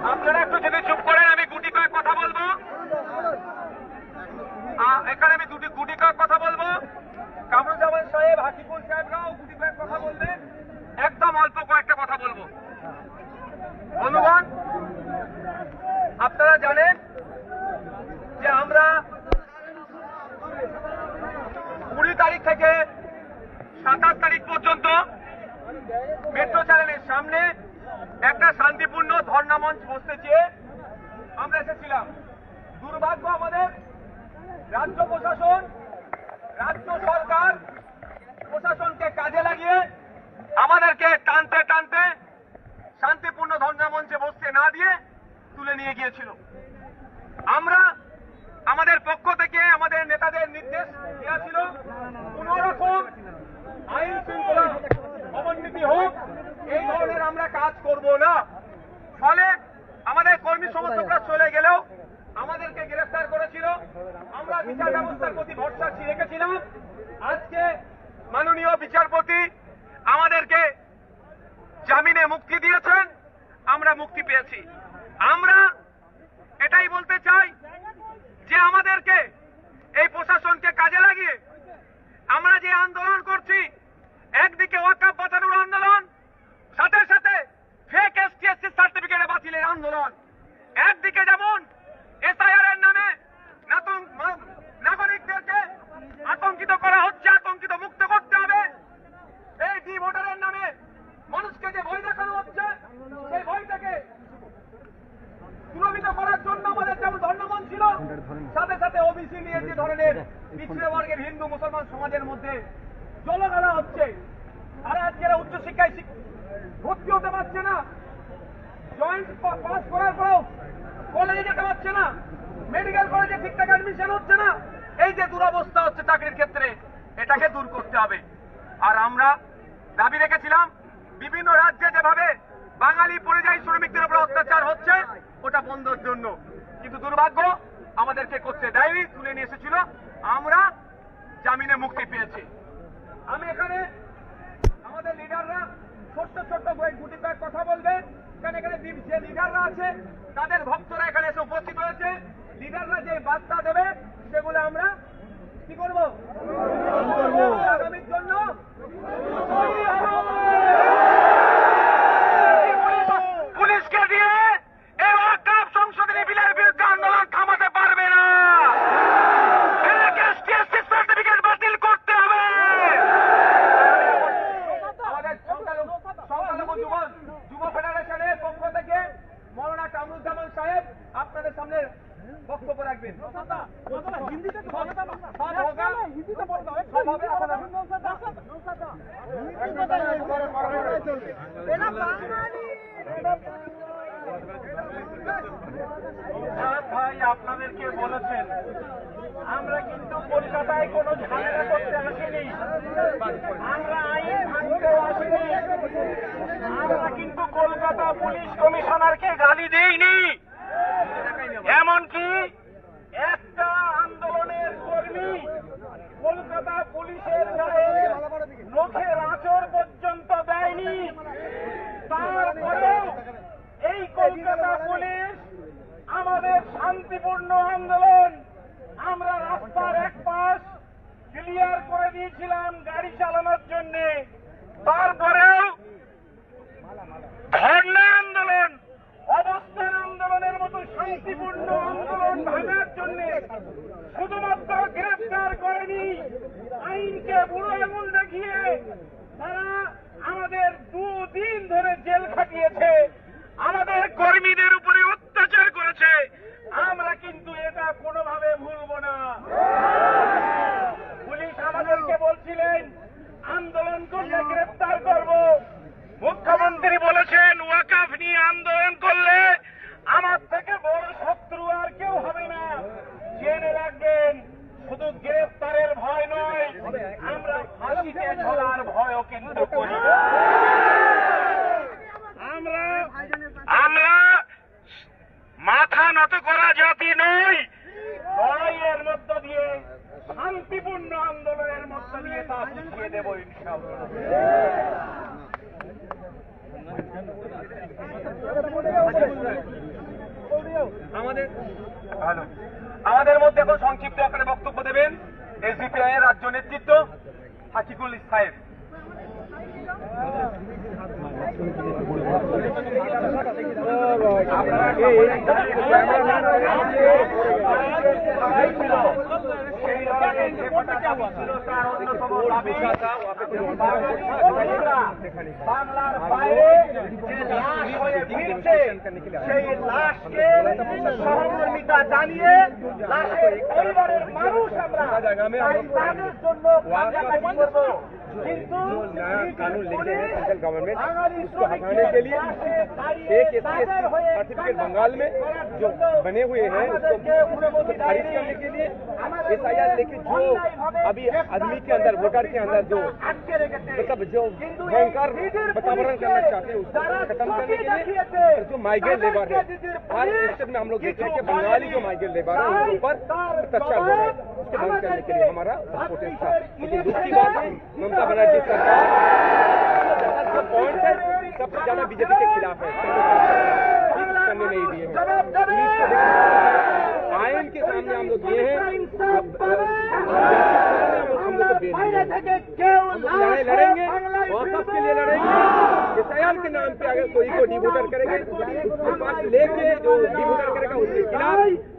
আপনারা একটু যদি চুপ করেন আমি গুটি কয়েক কথা বলবো। এখানে আমি গুটি কয়েক কথা বলবো। কামরুজ্জামান সাহেব, হাকিকুল সাহেবরাও গুটি কয়েক কথা বলবেন। একদম অল্প কয়েকটা কথা বলবো। বন্ধুগণ, আপনারা জানেন যে আমরা 20 তারিখ থেকে 27 তারিখ পর্যন্ত মেট্রো চ্যানেলের সামনে একটা শান্তিপূর্ণ ধর্ণা মঞ্চ বসতে চেয়ে আমরা এসেছিলাম। দুর্ভাগ্য আমাদের রাজ্য প্রশাসন, রাজ্য সরকার প্রশাসনকে কাজে লাগিয়ে আমাদেরকে টানতে টানতে শান্তিপূর্ণ ধর্ণা মঞ্চে বসতে না দিয়ে তুলে নিয়ে গিয়েছিল। আমরা আমাদের পক্ষ থেকে আমাদের নেতাদের নির্দেশ দেওয়া ছিল কোন রকম আইন শৃঙ্খলা অবনতি হোক এই ধরনের আমরা কাজ করব না। ফলে আমাদের কর্মী সমর্থকরা চলে গেলেও আমাদেরকে গ্রেফতার করেছিল। আমরা বিচার ব্যবস্থার প্রতি ভরসা রেখেছিলাম। আজকে মাননীয় বিচারপতি আমাদেরকে জামিনে মুক্তি দিয়েছেন, আমরা মুক্তি পেয়েছি। আমরা এটাই বলতে চাই যে আমাদেরকে এই প্রশাসনকে কাজে লাগিয়ে আমরা যে আন্দোলন করছি, একদিকে ওয়াকফ বাঁচানোর আন্দোলন, সাথে সাথে ফেক এসটিএসসি সার্টিফিকেট বাতিলের আন্দোলন। একদিকে যেমন এসআইআর এর নামে নাগরিকদেরকে আতঙ্কিত করা হচ্ছে, আতঙ্কিত মুক্ত করতে হবে। এই ডি ভোটারের নামে মানুষকে যে ভয় দেখানো হচ্ছে, সেই ভয়টাকে দূরীভূত করার জন্য আমাদের যেমন ধর্মমঞ্চ ছিল, সাথে সাথে ওবিসি নিয়ে যে ধরনের পিছিয়ে বর্গের হিন্দু মুসলমান সমাজের মধ্যে জলগালা হচ্ছে। আর আজকের উচ্চশিক্ষায় ভর্তি হতে পারছে না, জয়েন্ট পাস করার পরেও কলেজে যেতে পারছে না, মেডিকেল কলেজে ঠিকঠাক অ্যাডমিশন হচ্ছে না। এই যে দুরবস্থা হচ্ছে চাকরির ক্ষেত্রে, এটাকে দূর করতে হবে। আর আমরা দাবি রেখেছিলাম বিভিন্ন রাজ্যে যেভাবে বাঙালি পরিযায়ী শ্রমিকদের উপর অত্যাচার হচ্ছে ওটা বন্ধের জন্য, কিন্তু দুর্ভাগ্য আমাদেরকে করতে দেয়নি, তুলে নিয়ে এসেছিল। আমরা জামিনে মুক্তি পেয়েছি। আমি এখানে আমাদের লিডাররা ছোট্ট ছোট্ট গুটি কয়েক কথা বলবে। এখানে যে লিডাররা আছে তাদের ভক্তরা এখানে এসে উপস্থিত হয়েছে। লিডাররা যে বার্তা দেবে সেগুলো আমরা কি করব, আগামীর জন্য পুলিশকে দিয়ে এই ওয়াকফ সংশোধনী বিলের বিরুদ্ধে আন্দোলন থামাতে পারবে না। সার্টিফিকেট বাতিল করতে হবে। আমাদের সংখ্যালঘু যুব ফেডারেশনের পক্ষ থেকে মৌলানা কামরুজ্জামান সাহেব আপনাদের সামনে বক্তব্য রাখবেন। ভাই আপনাদেরকে বলেছেন আমরা কিন্তু কলকাতায় কোনো ঝামেলা করতে আসিনি, আমরা আইন ভাঙতেও আসিনি, আমরা কিন্তু কলকাতা পুলিশ কমিশনারকে গালি দেইনি। এমনকি একটা আন্দোলনের কর্মী কলকাতা পুলিশের গায়ে নখের আঁচড় পর্যন্ত দেয়নি। তারপরেও এই কলকাতা পুলিশ আমাদের শান্তিপূর্ণ আন্দোলন, আমরা রাস্তার এক পাশ ক্লিয়ার করে দিয়েছিলাম গাড়ি চালানোর জন্য, তারপরেও ধর্ণা আন্দোলন, অবস্থান আন্দোলনের মতো শান্তিপূর্ণ আন্দোলন ভাঙার জন্য শুধুমাত্র গ্রেফতার করেনি, আইনকে বুড়ো আঙুল দেখিয়ে তারা আমাদের 2 দিন ধরে জেল খাটিয়েছে, আমাদের কর্মীদের উপরে অত্যাচার করেছে। আমরা কিন্তু এটা কোনোভাবে ভুলব না। পুলিশ আমাদেরকে বলছিলেন আন্দোলন করলে গ্রেফতার করব, মুখ্যমন্ত্রী বলেছেন ওয়াকফ নিয়ে আন্দোলন করলে আমার থেকে বড় শত্রু আর কেউ হবে না। জেনে রাখবেন শুধু গ্রেফতারের ভয় নয়, আমরা ফাঁসিতে ঝোলার ভয়ও কিন্তু করি। আমরা মাথা নত করা জাতি নই, লড়াইয়ের মধ্য দিয়ে শান্তিপূর্ণ আন্দোলনের মধ্য দিয়ে তা বুঝিয়ে দেব ইনশাআল্লাহ। আমাদের মধ্যে এখন সংক্ষিপ্ত আকারে বক্তব্য দেবেন এসডিপিআই এর রাজ্য নেতৃত্ব হাকিকুল সাহেব। বাংলার বাইরে যে লাশ হয়ে ফিরছে সেই লাশকে সহমর্মিতা জানিয়ে লাশের পরিবারের মানুষ আমরা তাদের জন্য কান্নাকাটি করব। কিন্তু कानून लेके है सेंट्रल गवर्नमेंट बांगाली उसको हटाने के लिए एक सर्टिफिकेट बंगाल में जो बने हुए हैं उसको खारिज करने के लिए एसआईआर लेके जो अभी आदमी के अंदर वोटर के अंदर जो मतलब जो भयंकर वातावरण करना चाहते हैं उसको खत्म करने के लिए जो माइग्रेंट लेबर है हर स्टेट में हम लोग देखते हैं कि बंगाली जो माइग्रेंट लेबर है उनके ऊपर अत्याचार हो रहा है उसको बंद करने के लिए हमारा सपोर्ट था। लेकिन दूसरी बात है ममता बनर्जी सरकार सब पॉइंट है सबसे ज्यादा बीजेपी के खिलाफ है, करने नहीं दिए हैं। आयन के सामने हम लोग दिए हैं, हम लोग को बेच दिए। लड़ाई लड़ेंगे, वापस के लिए लड़ेंगे। एसआईआर के नाम पे अगर कोई को डिवोटर करेंगे उसके पास लेके जो डिवोटर करेगा उसके खिलाफ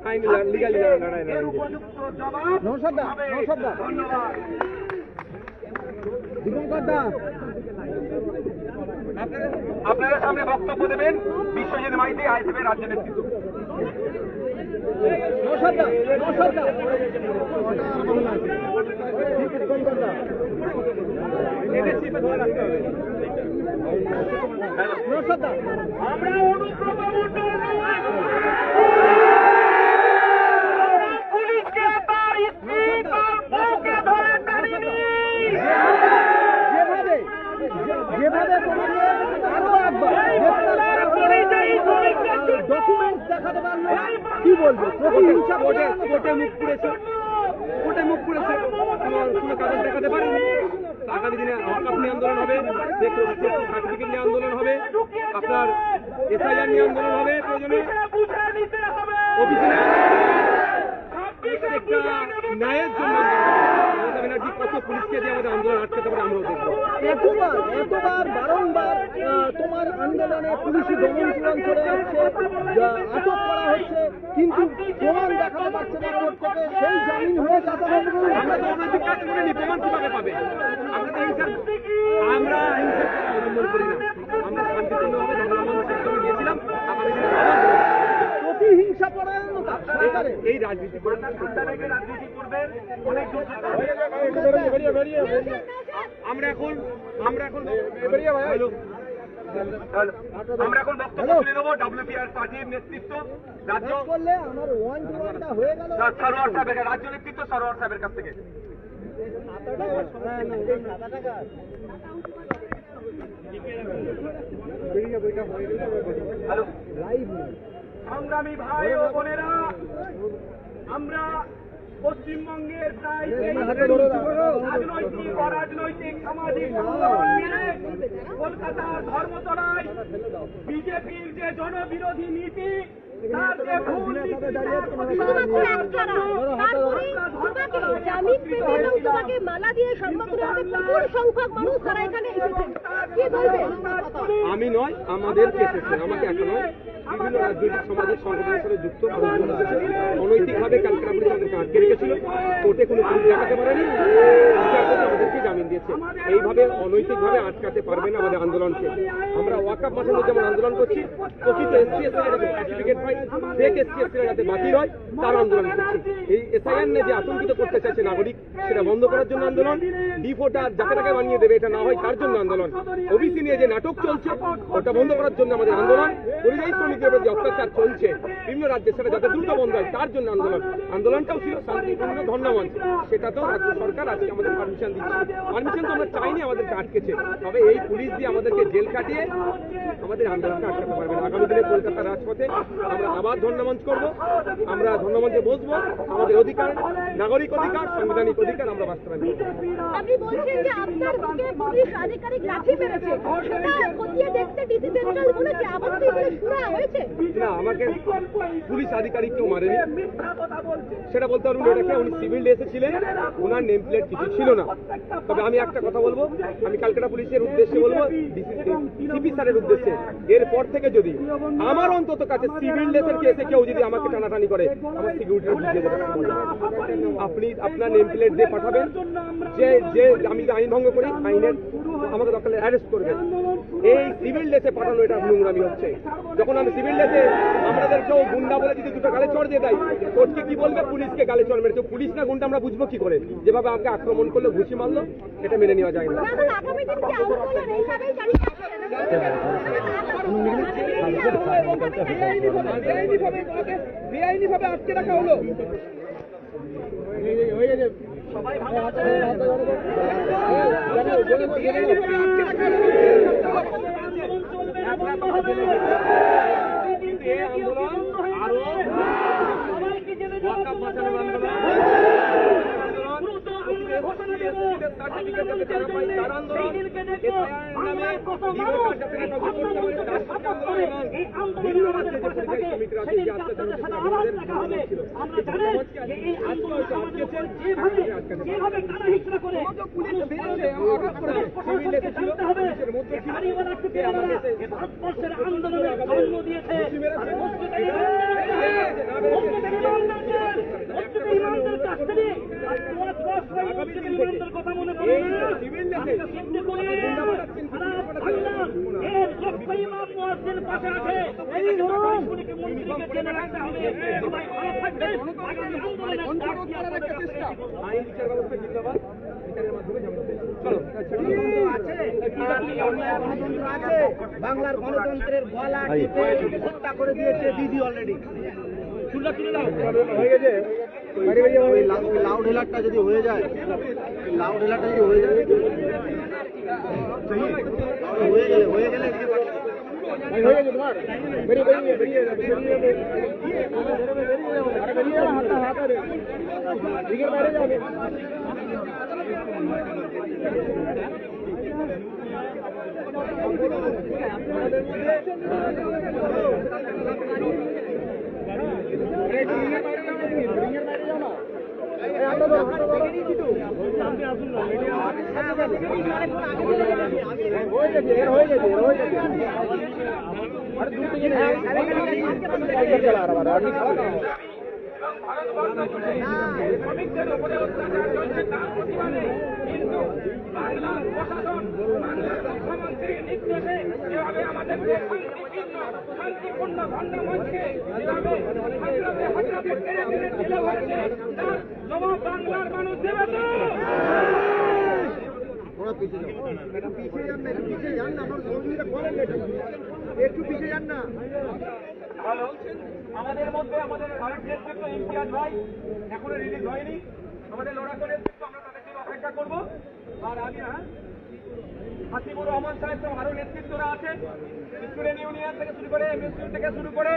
आइन लीगल लड़ाई लड़ेंगे। আপনাদের সামনে বক্তব্য দেবেন বিশ্বজিৎ মাইতি আইএসএফ এর রাজ্য নেতৃত্ব। আমরা পুলিশকে তার স্ত্রী তার বউকে ধরে টানিনি যেভাবে ডকুমেন্টস দেখাতে পারলো কি বলবো প্রতিহিংসা কোর্টে মুখ পুড়েছে কোনো কাগজ দেখাতে পারেনি। আগামী দিনে ওয়াকফ নিয়ে আন্দোলন হবে, সার্টিফিকেট নিয়ে আন্দোলন হবে, আপনার এসআইআর নিয়ে আন্দোলন হবে, প্রয়োজনে প্রত্যেকটা ন্যায়ের জন্য মমতা ব্যানার্জি কত পুলিশকে দিয়ে আমাদের আন্দোলন আটকাতে পারে আমরাও দেখবো। এতবার বারংবার তোমার আন্দোলনে পুলিশি দমন পীড়ন চলে যাচ্ছে, আটক করা হচ্ছে, কিন্তু প্রমাণ দেখাতে পারছে না কোর্ট থেকে, সেই জামিন হয়ে আমরা তো অনৈতিক কাজ করিনি, প্রমাণ কিভাবে পাবে? আমরা হিংসা অবলম্বন করি না, আমরা শান্তিপূর্ণভাবে ধর্মমঞ্চ সেক্টরে গিয়েছিলাম। আগামী দিনে প্রতিহিংসা পরায়ণতা এই রাজনীতি করবেন আমরা এখন বক্তব্য তুলে দেবো ডব্লিউপিআর পার্টির নেতৃত্ব রাজ্য করলে আমার হয়ে গেল সরোয়ার সাহেবের রাজ্য নেতৃত্ব সরোয়ার সাহেবের কাছ থেকে। সংগ্রামী ভাই ও বোনেরা, আমরা পশ্চিমবঙ্গের প্রায় রাজনৈতিক অরাজনৈতিক সামাজিক সংগঠন মিলে কলকাতার ধর্মতলায় বিজেপির যে জনবিরোধী নীতি তার যে ভুল মালা দিয়ে প্রচুর সংখ্যক মানুষ তারা এখানে এসেছেন, কি বলবেন? আমি নয়, আমাদের এসেছেন, আমাকে একা নয়, বিভিন্ন রাজনৈতিক সামাজিক সংগঠনের সাথে যুক্ত অনৈতিকভাবে কালকাপুরি তাদেরকে আটকে রেখেছিল, কোর্টে কোনো পুলিশ দেখাতে পারেনি, আমাদেরকে জামিন দিয়েছে। এইভাবে অনৈতিকভাবে আটকাতে পারবে না আমাদের আন্দোলনকে। আমরা ওয়াকফ মাসানোর যেমন আন্দোলন করছি, প্রকৃত এসসি-এসটিরা যাতে সার্টিফিকেট পায়, ফেক এসসি-এসটিরা যাতে বাতিল হয় তার আন্দোলন করছি। এই এসআইআর নিয়ে যে আতঙ্কিত করতে চাইছে নাগরিক, সেটা বন্ধ করার জন্য আন্দোলন। ডিভোটার যাকে তাকে বানিয়ে দেবে এটা না হয় তার জন্য আন্দোলন। ওবিসি নিয়ে যে নাটক চলছে ওটা বন্ধ করার জন্য আমাদের আন্দোলন। পরিযায়ী শ্রমিকদের উপর যে অত্যাচার চলছে বিভিন্ন রাজ্যে সেটা যাতে দ্রুত বন্ধ হয় তার জন্য আন্দোলন। আন্দোলনটাও ছিল শান্তিপূর্ণ ধর্ণামঞ্চ, সেটাতেও রাজ্য সরকার আজকে আমাদের পারমিশন দিচ্ছে। পারমিশন তো আমরা চাইনি, আমাদেরকে আটকেছে। তবে এই পুলিশ দিয়ে আমাদেরকে জেল কাটিয়ে আমাদের আন্দোলনটা আটকাতে পারবে না। আগামী দিনে কলকাতার রাজপথে আমরা আবার ধর্ণামঞ্চ করবো, আমরা ধর্ণামঞ্চে বসবো, আমাদের অধিকার, নাগরিক অধিকার, সাংবিধানিক অধিকার আমরা বাস্তবায়ন করবো। আপনি বলছেন যে আপনার বুকে পুলিশ আধিকারিক লাঠি মেরেছে, সেটা খতিয়ে দেখতে ডিসি সেন্ট্রাল বলেছে, আবার কি শুনা হয়েছে? না আমাকে পুলিশ আধিকারিক কেউ মারেনি সেটা বলতে পারবো না। ওটাকে উনি সিভিল ড্রেসে ছিলেন, ওনার নেম প্লেট কিছু ছিল না। তবে আমি একটা কথা বলবো, আমি ক্যালকাটা পুলিশের উদ্দেশ্যে বলবো, সিপি স্যারের উদ্দেশ্যে, এরপর থেকে যদি আমার অন্তত কাছে সিভিল ড্রেসের কেসে কেউ যদি আমাকে টানাটানি করে, আমার সিকিউরিটি বুঝিয়ে দেবে। আপনি আপনার নেম প্লেট দিয়ে পাঠাবেন, যে যে আমি আইন ভঙ্গ করি আইনের আমাকে দরকার অ্যারেস্ট করবেন। এই সিভিল ড্রেসে পাঠানো এটা নোংরামি হচ্ছে। যখন আমি সিভিল ড্রেসে আমাদের কেউ গুন্ডা বলে যদি দুটো গালে চড় দিয়ে দেয়, কোর্টকে কি বলবে? পুলিশকে গালে চড় মেরেছে। পুলিশ না গুন্ডা আমরা বুঝবো কি করে? যেভাবে আমাকে আক্রমণ করলো, ঘুষি মারলো, এটা মেনে নেওয়া যায় না। আগামী দিন কি আন্দোলন এইভাবেই জারি বেআইনি ভাবে আটকে রাখা হলো। বাংলার গণতন্ত্রের গলা টিপে হত্যা করে দিয়েছে দিদি অলরেডি। লাউড হেলারটা যদি হয়ে যায়, লাউড হেলারটা যদি হয়ে যায়, হয়ে গেলে তোমার শ্রমিকদের উপরে অত্যাচার চলছে তার প্রতিবাদে কিন্তু বাংলার প্রশাসন, বাংলার মুখ্যমন্ত্রীর নির্দেশে যেভাবে আমাদেরকে শান্তিপূর্ণ ধর্ণামঞ্চে যেভাবে হাজরাতে টেনে টেনে ঠেলে হয়েছে, তার জবাব বাংলার মানুষ দেবে তো। ভালো, আমাদের মধ্যে আমাদের আরেক নেতৃত্ব ইমতিয়াজ ভাই এখনো রিলিজ হয়নি। আমাদের লড়াকু নেতৃত্ব, আমরা তাদের জন্য অপেক্ষা করবো। আর আমি হাসিবুর রহমান সাহেব সব আরো নেতৃত্বরা আছেন, স্টুডেন্ট ইউনিয়ন থেকে শুরু করে এমএসইউ থেকে শুরু করে